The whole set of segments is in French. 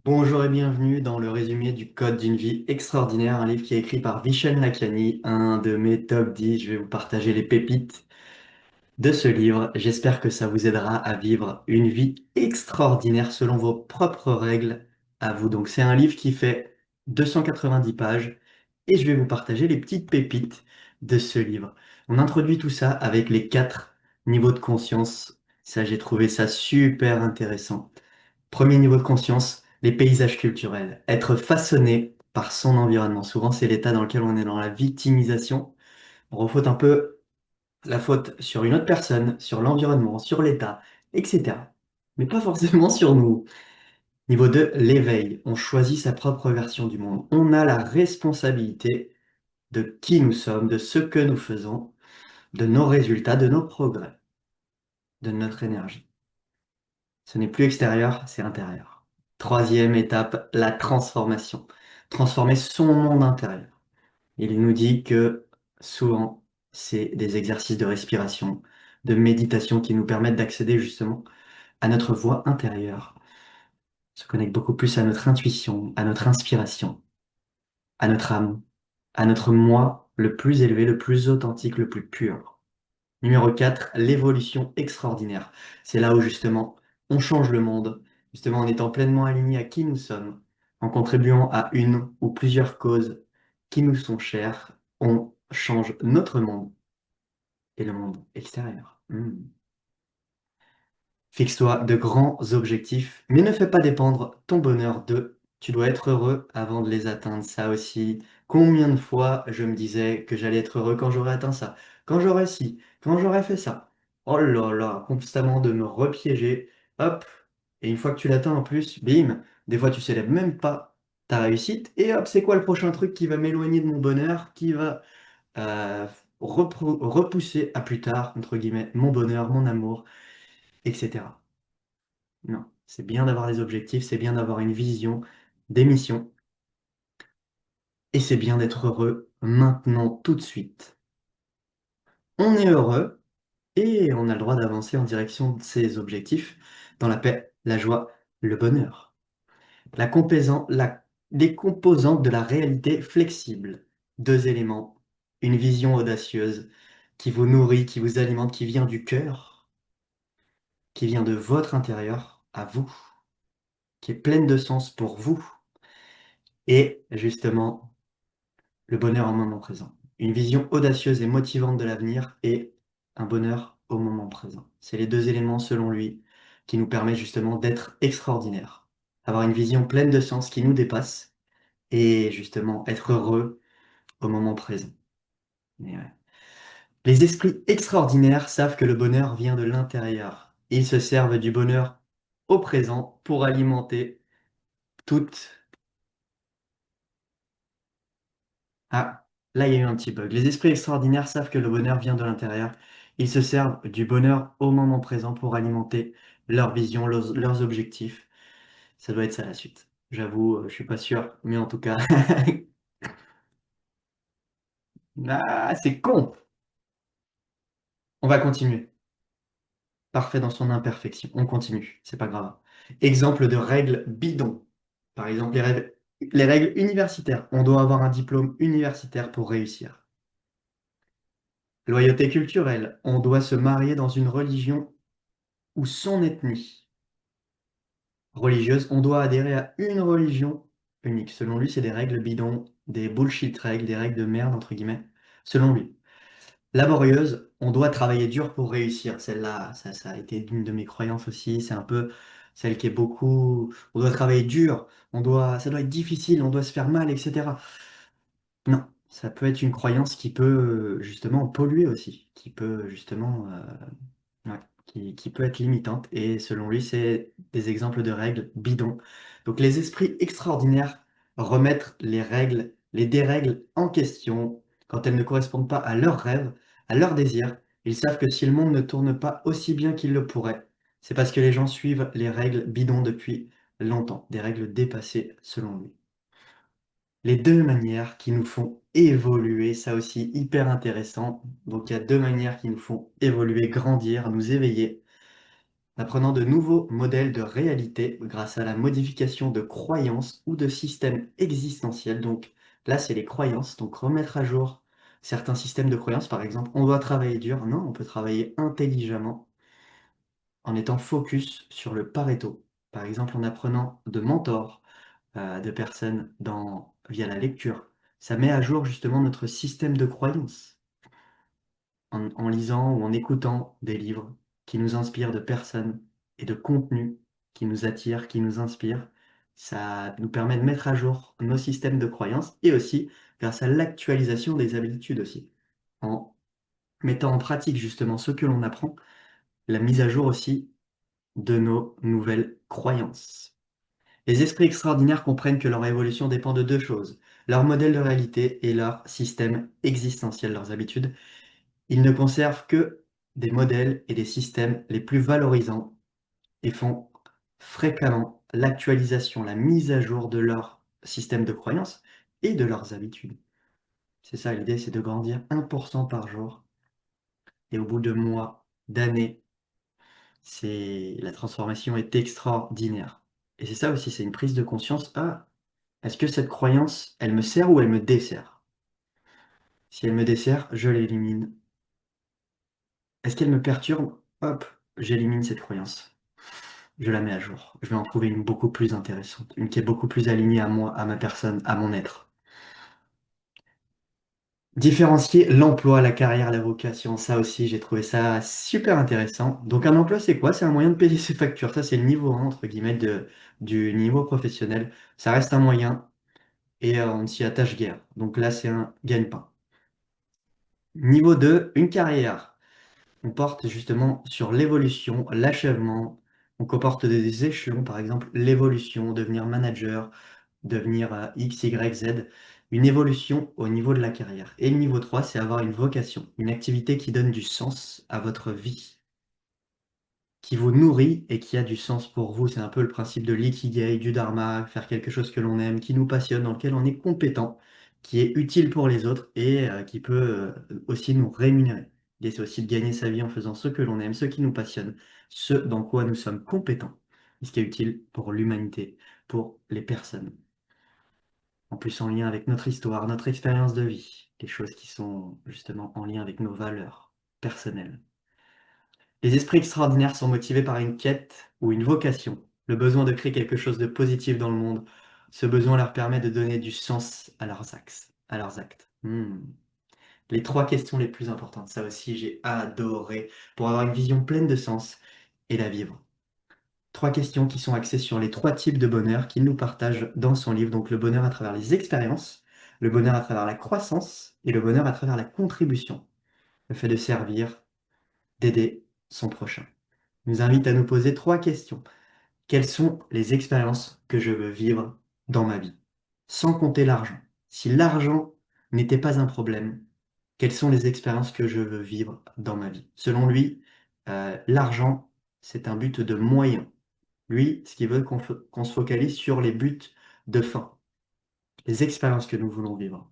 Bonjour et bienvenue dans le résumé du Code d'une vie extraordinaire, un livre qui est écrit par Vishen Lakhiani, un de mes top 10. Je vais vous partager les pépites de ce livre. J'espère que ça vous aidera à vivre une vie extraordinaire selon vos propres règles à vous. Donc c'est un livre qui fait 290 pages et je vais vous partager les petites pépites de ce livre. On introduit tout ça avec les 4 niveaux de conscience. Ça, j'ai trouvé ça super intéressant. Premier niveau de conscience, les paysages culturels. Être façonné par son environnement. Souvent, c'est l'état dans lequel on est dans la victimisation. On refaute un peu la faute sur une autre personne, sur l'environnement, sur l'état, etc. Mais pas forcément sur nous. Niveau 2, l'éveil. On choisit sa propre version du monde. On a la responsabilité de qui nous sommes, de ce que nous faisons, de nos résultats, de nos progrès, de notre énergie. Ce n'est plus extérieur, c'est intérieur. Troisième étape, la transformation. Transformer son monde intérieur. Il nous dit que souvent, c'est des exercices de respiration, de méditation qui nous permettent d'accéder justement à notre voix intérieure, se connecte beaucoup plus à notre intuition, à notre inspiration, à notre âme, à notre moi le plus élevé, le plus authentique, le plus pur. Numéro 4, l'évolution extraordinaire. C'est là où justement on change le monde, justement en étant pleinement aligné à qui nous sommes, en contribuant à une ou plusieurs causes qui nous sont chères, on change notre monde et le monde extérieur. Fixe-toi de grands objectifs, mais ne fais pas dépendre ton bonheur d'eux. Tu dois être heureux avant de les atteindre. Ça aussi, combien de fois je me disais que j'allais être heureux quand j'aurais atteint ça, quand j'aurais ci, quand j'aurais fait ça. Oh là là, constamment de me repiéger. Hop, et une fois que tu l'atteins en plus, bim, des fois tu célèbres même pas ta réussite. Et hop, c'est quoi le prochain truc qui va m'éloigner de mon bonheur, qui va euh, repousser à plus tard, entre guillemets, mon bonheur, mon amour, etc. Non, c'est bien d'avoir des objectifs, c'est bien d'avoir une vision, des missions, et c'est bien d'être heureux maintenant, tout de suite. On est heureux et on a le droit d'avancer en direction de ces objectifs dans la paix, la joie, le bonheur. Les composantes de la réalité flexible. Deux éléments, une vision audacieuse qui vous nourrit, qui vous alimente, qui vient du cœur, qui vient de votre intérieur à vous, qui est pleine de sens pour vous. Et justement, le bonheur au moment présent. Une vision audacieuse et motivante de l'avenir et un bonheur au moment présent. C'est les deux éléments, selon lui, qui nous permettent justement d'être extraordinaires. Avoir une vision pleine de sens qui nous dépasse et justement être heureux au moment présent. Mais ouais. Les esprits extraordinaires savent que le bonheur vient de l'intérieur. Ils se servent du bonheur au présent pour alimenter toute. Ah, là, il y a eu un petit bug. Les esprits extraordinaires savent que le bonheur vient de l'intérieur. Ils se servent du bonheur au moment présent pour alimenter leur vision, leurs objectifs. Ça doit être ça la suite. J'avoue, je suis pas sûr, mais en tout cas, ah, c'est con. On va continuer. Parfait dans son imperfection. On continue, c'est pas grave. Exemple de règles bidons. Par exemple, les règles universitaires. On doit avoir un diplôme universitaire pour réussir. Loyauté culturelle. On doit se marier dans une religion ou son ethnie religieuse, on doit adhérer à une religion unique. Selon lui, c'est des règles bidons, des bullshit règles, des règles de merde, entre guillemets. Selon lui. Laborieuse, on doit travailler dur pour réussir. Celle-là, ça a été une de mes croyances aussi. C'est un peu celle qui est beaucoup. On doit travailler dur, ça doit être difficile, on doit se faire mal, etc. Non, ça peut être une croyance qui peut justement polluer aussi, qui peut justement ouais, qui peut être limitante. Et selon lui, c'est des exemples de règles bidons. Donc les esprits extraordinaires remettent les règles, les dérègles en question quand elles ne correspondent pas à leurs rêves, à leurs désirs. Ils savent que si le monde ne tourne pas aussi bien qu'il le pourrait, c'est parce que les gens suivent les règles bidons depuis longtemps, des règles dépassées selon lui. Les deux manières qui nous font évoluer, ça aussi hyper intéressant. Donc il y a deux manières qui nous font évoluer, grandir, nous éveiller. en apprenant de nouveaux modèles de réalité grâce à la modification de croyances ou de systèmes existentiels. Donc là, c'est les croyances, donc remettre à jour certains systèmes de croyances. Par exemple, on doit travailler dur. Non, on peut travailler intelligemment en étant focus sur le Pareto. Par exemple, en apprenant de mentors, de personnes via la lecture. Ça met à jour justement notre système de croyances en lisant ou en écoutant des livres qui nous inspirent de personnes et de contenus qui nous attirent, qui nous inspirent. Ça nous permet de mettre à jour nos systèmes de croyances et aussi grâce à l'actualisation des habitudes aussi. En mettant en pratique justement ce que l'on apprend, la mise à jour aussi de nos nouvelles croyances. Les esprits extraordinaires comprennent que leur évolution dépend de deux choses, leur modèle de réalité et leur système existentiel, leurs habitudes. Ils ne conservent que des modèles et des systèmes les plus valorisants et font fréquemment l'actualisation, la mise à jour de leur système de croyances et de leurs habitudes. C'est ça, l'idée, c'est de grandir 1% par jour. Et au bout de mois, d'années, la transformation est extraordinaire. Et c'est ça aussi, c'est une prise de conscience. Ah, est-ce que cette croyance, elle me sert ou elle me dessert? Si elle me dessert, je l'élimine. Est-ce qu'elle me perturbe? Hop, j'élimine cette croyance. Je la mets à jour. Je vais en trouver une beaucoup plus intéressante, une qui est beaucoup plus alignée à moi, à ma personne, à mon être. Différencier l'emploi, la carrière, la vocation, ça aussi, j'ai trouvé ça super intéressant. Donc un emploi, c'est quoi? C'est un moyen de payer ses factures. Ça, c'est le niveau 1, entre guillemets, du niveau professionnel. Ça reste un moyen et on ne s'y attache guère. Donc là, c'est un gagne-pain. Niveau 2, une carrière. On porte justement sur l'évolution, l'achèvement. On comporte des échelons, par exemple l'évolution, devenir manager, devenir X, Y, Z. Une évolution au niveau de la carrière. Et le niveau 3, c'est avoir une vocation, une activité qui donne du sens à votre vie, qui vous nourrit et qui a du sens pour vous. C'est un peu le principe de l'ikigai, du dharma, faire quelque chose que l'on aime, qui nous passionne, dans lequel on est compétent, qui est utile pour les autres et qui peut aussi nous rémunérer. L'idée, c'est aussi de gagner sa vie en faisant ce que l'on aime, ce qui nous passionne, ce dans quoi nous sommes compétents, et ce qui est utile pour l'humanité, pour les personnes. En plus, en lien avec notre histoire, notre expérience de vie, des choses qui sont justement en lien avec nos valeurs personnelles. Les esprits extraordinaires sont motivés par une quête ou une vocation, le besoin de créer quelque chose de positif dans le monde. Ce besoin leur permet de donner du sens à leurs actes. Les trois questions les plus importantes, ça aussi j'ai adoré pour avoir une vision pleine de sens et la vivre. Trois questions qui sont axées sur les trois types de bonheur qu'il nous partage dans son livre. Donc le bonheur à travers les expériences, le bonheur à travers la croissance et le bonheur à travers la contribution. Le fait de servir, d'aider son prochain. Il nous invite à nous poser trois questions. Quelles sont les expériences que je veux vivre dans ma vie? Sans compter l'argent. Si l'argent n'était pas un problème, quelles sont les expériences que je veux vivre dans ma vie? Selon lui, l'argent, c'est un but de moyen. Lui, ce qu'il veut qu'on se focalise sur les buts de fin, les expériences que nous voulons vivre.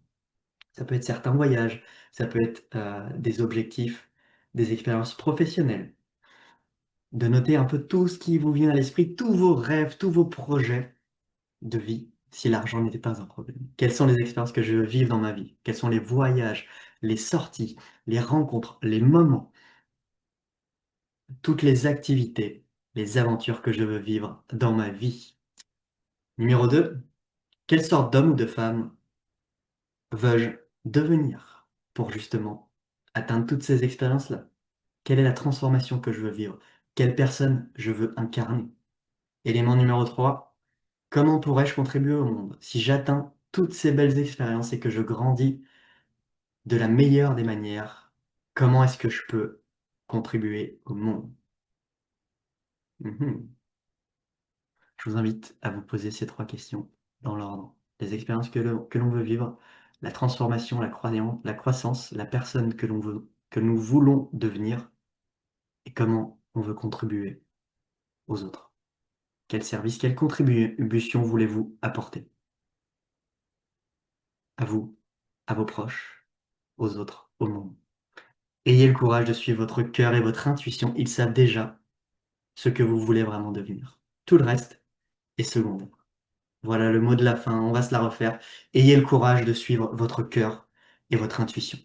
Ça peut être certains voyages, ça peut être des objectifs, des expériences professionnelles. De noter un peu tout ce qui vous vient à l'esprit, tous vos rêves, tous vos projets de vie, si l'argent n'était pas un problème. Quelles sont les expériences que je veux vivre dans ma vie? Quels sont les voyages, les sorties, les rencontres, les moments, toutes les activités, les aventures que je veux vivre dans ma vie? Numéro 2, quelle sorte d'homme ou de femme veux-je devenir pour justement atteindre toutes ces expériences-là? Quelle est la transformation que je veux vivre? Quelle personne je veux incarner? Élément numéro 3, comment pourrais-je contribuer au monde si j'atteins toutes ces belles expériences et que je grandis de la meilleure des manières? Comment est-ce que je peux contribuer au monde? Mhm. Je vous invite à vous poser ces trois questions dans l'ordre. Les expériences que l'on veut vivre, la transformation, la croissance, la personne que nous voulons devenir et comment on veut contribuer aux autres. Quel service, quelle contribution voulez-vous apporter à vous, à vos proches, aux autres, au monde? Ayez le courage de suivre votre cœur et votre intuition. Ils savent déjà. ce que vous voulez vraiment devenir. Tout le reste est secondaire. Voilà le mot de la fin, on va se la refaire. Ayez le courage de suivre votre cœur et votre intuition.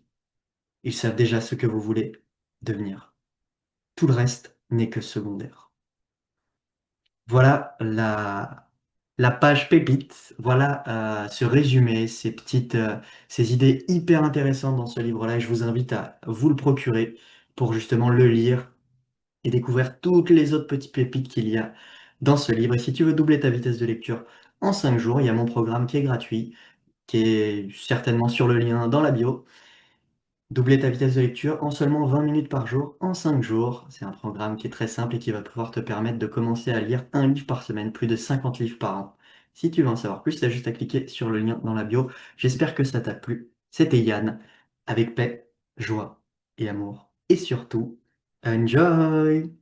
Ils savent déjà ce que vous voulez devenir. Tout le reste n'est que secondaire. Voilà la page pépite. Voilà ce résumé, ces idées hyper intéressantes dans ce livre-là. Et je vous invite à vous le procurer pour justement le lire et découvrir toutes les autres petites pépites qu'il y a dans ce livre. Et si tu veux doubler ta vitesse de lecture en 5 jours, il y a mon programme qui est gratuit, qui est certainement sur le lien dans la bio. Doubler ta vitesse de lecture en seulement 20 minutes par jour, en 5 jours. C'est un programme qui est très simple et qui va pouvoir te permettre de commencer à lire un livre par semaine, plus de 50 livres par an. Si tu veux en savoir plus, tu as juste à cliquer sur le lien dans la bio. J'espère que ça t'a plu. C'était Yann, avec paix, joie et amour. Et surtout, enjoy!